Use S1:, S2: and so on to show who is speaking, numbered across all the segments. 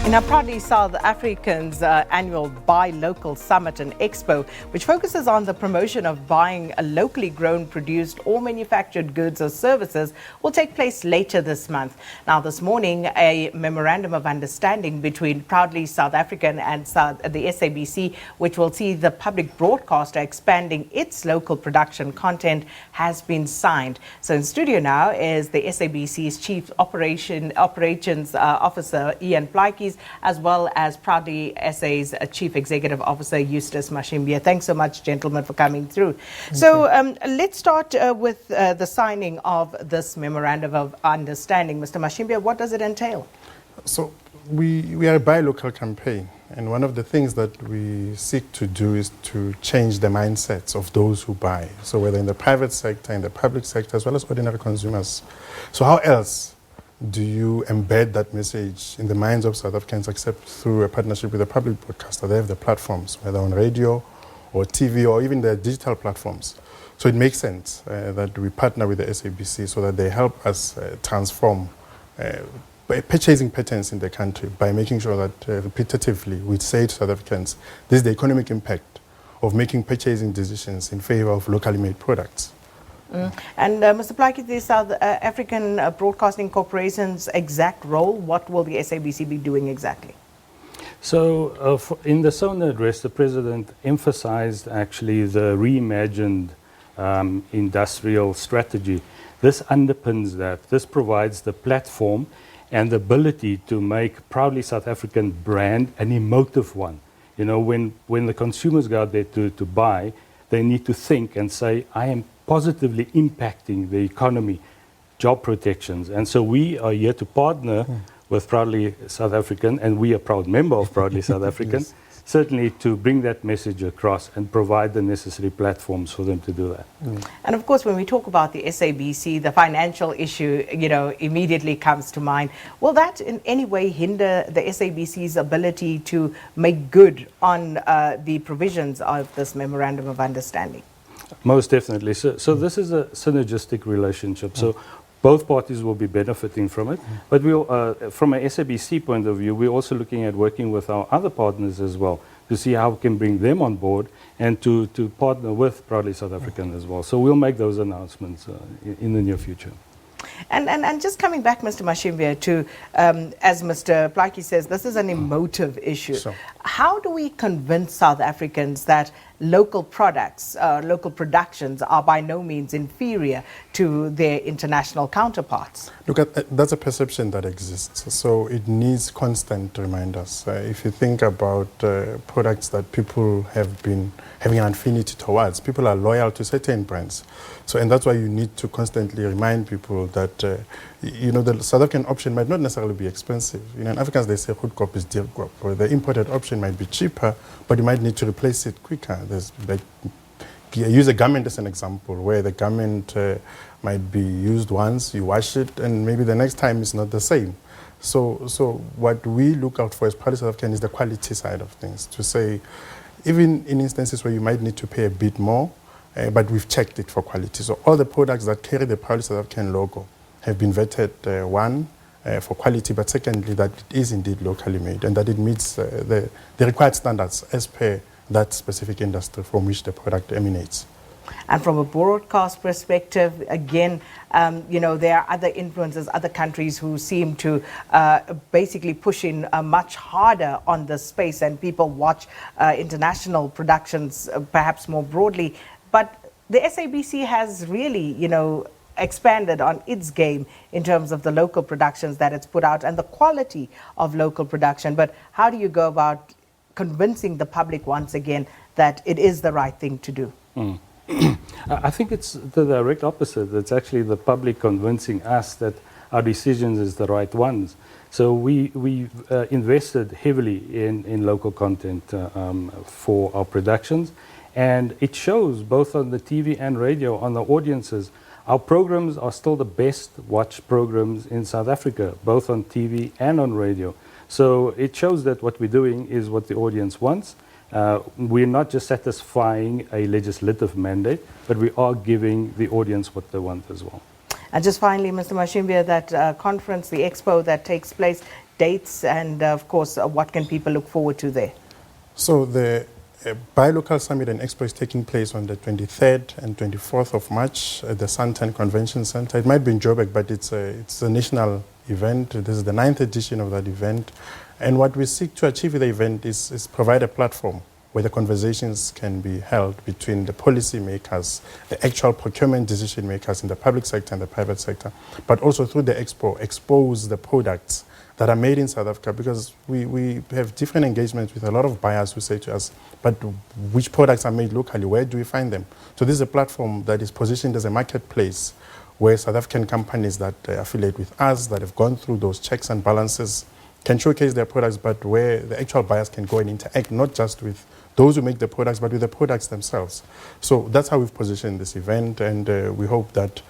S1: In our Proudly South Africans annual Buy Local Summit and Expo, which focuses on the promotion of buying locally grown, produced or manufactured goods or services, will take place later this month. Now, this morning, a memorandum of understanding between Proudly South African and the SABC, which will see the public broadcaster expanding its local production content, has been signed. So in studio now is the SABC's Chief Operations Officer, Plaatjies, as well as ProudlySA's Chief Executive Officer, Eustace Mashimbye. Thanks so much, gentlemen, for coming through. Let's start with the signing of this memorandum of understanding. Mr. Mashimbye, what does it entail?
S2: So we are a buy local campaign, and one of the things that we seek to do is to change the mindsets of those who buy. So whether in the private sector, in the public sector, as well as ordinary consumers. So how else do you embed that message in the minds of South Africans except through a partnership with a public broadcaster? They have the platforms, whether on radio or TV or even the digital platforms. So it makes sense that we partner with the SABC so that they help us transform purchasing patterns in the country by making sure that repetitively we say to South Africans, this is the economic impact of making purchasing decisions in favor of locally made products. And
S1: Mr. Plaatjies, the South African Broadcasting Corporation's exact role, what will the SABC be doing exactly?
S3: So in the SONA address, the President emphasized actually the reimagined industrial strategy. This underpins that. This provides the platform and the ability to make Proudly South African brand an emotive one. You know, when the consumers go out there to buy, they need to think and say, I am positively impacting the economy, job protections. And so we are here to partner with Proudly South African, and we are a proud member of Proudly South African, yes, certainly to bring that message across and provide the necessary platforms for them to do that.
S1: And of course, when we talk about the SABC, the financial issue, immediately comes to mind. Will that in any way hinder the SABC's ability to make good on the provisions of this memorandum of understanding?
S3: Most definitely. So this is a synergistic relationship. So both parties will be benefiting from it. But we'll, from a SABC point of view, we're also looking at working with our other partners as well to see how we can bring them on board and to partner with Proudly South African as well. So we'll make those announcements in the near future.
S1: And just coming back, Mr. Mashimbye, to, as Mr. Plaatjies says, this is an emotive issue. So how do we convince South Africans that local products, local productions are by no means inferior to their international counterparts? Look,
S2: that's a perception that exists. So it needs constant reminders. If you think about products that people have been having an affinity towards, people are loyal to certain brands. So, and that's why you need to constantly remind people that, the South African option might not necessarily be expensive. In Africans, they say goedkoop is duurkoop, or the imported option might be cheaper, but you might need to replace it quicker. There's, use a garment as an example, where the garment might be used once, you wash it, and maybe the next time it's not the same. So what we look out for as Proudly South African is the quality side of things, to say, even in instances where you might need to pay a bit more, but we've checked it for quality. So all the products that carry the Proudly South African logo have been vetted, one, for quality, but secondly, that it is indeed locally made and that it meets the required standards as per that specific industry from which the product emanates.
S1: And from a broadcast perspective, again, there are other influencers, other countries who seem to basically push in much harder on this space, and people watch international productions perhaps more broadly. But the SABC has really, expanded on its game in terms of the local productions that it's put out and the quality of local production. But how do you go about convincing the public once again that it is the right thing to do?
S3: I think it's the direct opposite. It's actually the public convincing us that our decisions is the right ones. So we invested heavily in local content for our productions, and it shows both on the TV and radio, on the audiences. Our programs are still the best watched programs in South Africa, both on TV and on radio. So it shows that what we're doing is what the audience wants. We're not just satisfying a legislative mandate, but we are giving the audience what they want as well.
S1: And just finally, Mr. Mashimbye, that conference, the expo that takes place, dates, and of course, what can people look forward to there?
S2: So the Local Summit and Expo is taking place on the 23rd and 24th of March at the Suntan Convention Center. It might be in Joburg, but it's a national event. This is the 9th edition of that event. And what we seek to achieve with the event is provide a platform where the conversations can be held between the policy makers, the actual procurement decision makers in the public sector and the private sector, but also through the expo, expose the products that are made in South Africa, because we have different engagements with a lot of buyers who say to us, but which products are made locally, where do we find them? So this is a platform that is positioned as a marketplace where South African companies that affiliate with us, that have gone through those checks and balances, can showcase their products, but where the actual buyers can go and interact, not just with those who make the products, but with the products themselves. So that's how we've positioned this event, and we hope that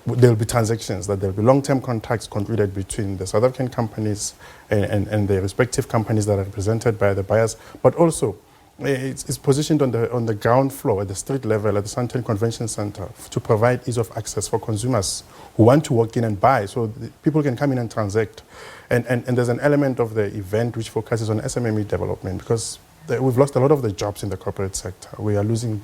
S2: there will be transactions, that there will be long-term contracts concluded between the South African companies and the respective companies that are represented by the buyers, but also it's positioned on the ground floor, at the street level, at the Suntan Convention Center, to provide ease of access for consumers who want to walk in and buy, so people can come in and transact. And there's an element of the event which focuses on SMME development, because we've lost a lot of the jobs in the corporate sector. We are losing,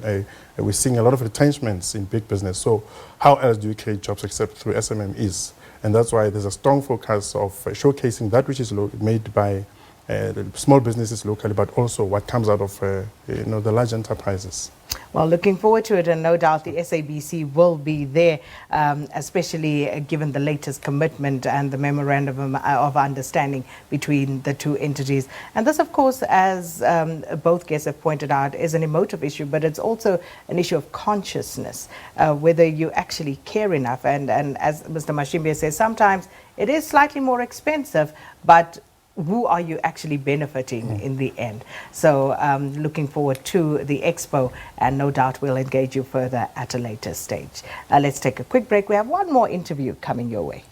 S2: we're seeing a lot of retrenchments in big business. So how else do we create jobs except through SMMEs? And that's why there's a strong focus of showcasing that which is made by the small businesses locally, but also what comes out of the large enterprises.
S1: Well, looking forward to it, and no doubt the SABC will be there, especially given the latest commitment and the memorandum of understanding between the two entities. And this, of course, as both guests have pointed out, is an emotive issue, but it's also an issue of consciousness, whether you actually care enough. And as Mr. Mashimbye says, sometimes it is slightly more expensive, but who are you actually benefiting in the end? So looking forward to the expo, and no doubt we'll engage you further at a later stage. Let's take a quick break. We have one more interview coming your way.